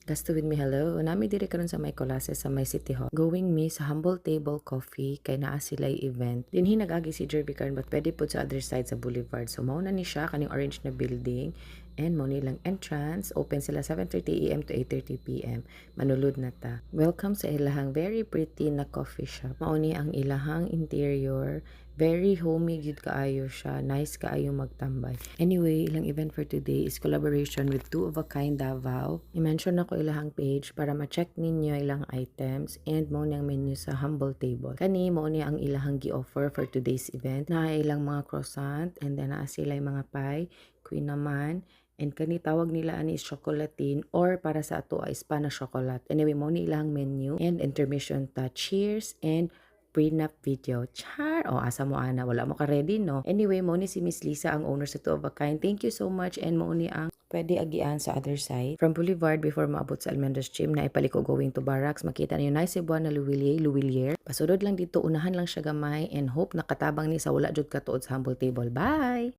Kasto with me, hello. Nami diri karon sa may Colases sa may City Hall. Going me sa Humble Table Coffee kay naa sila'y event. Dinhi nag-agi si Jerby karon but pwede po sa other side sa Boulevard. So mao na ni siya kaning orange na building and mo nilang entrance. Open sila 7:30 AM to 8:30 PM. Manulod na ta. Welcome sa ilahang very pretty na coffee shop. Mao ni ang ilahang interior. Very homey gyud kaayo siya. Nice kaayo magtambay. Anyway, ilang event for today is collaboration with Two of a Kind Davao. I-mention ako ilahang page para ma-check ninyo ilang items and mo ang menu sa Humble Table. Kani mo ni ang ilahang gi-offer for today's event. Na ilang mga croissant and then naa sila mga pie, queen naman, and kani tawag nila ani is chocolatin or para sa ato is pana chocolate. Anyway, mo ni ilang menu and intermission ta. Cheers and prenup video. Char! O, asa mo ana? Wala mo ka ready, no? Anyway, mo ni si Miss Lisa, ang owner sa Two of a Kind. Thank you so much and mo ni ang pwede agian sa other side. From Boulevard before maabot sa Almendros Gym na ipaliko going to Barracks, makita niyo nice Cebuana Luwilier. Pasudod lang dito, unahan lang siya gamay and hope nakatabang ni sa wala jud katuod sa Humble Table. Bye!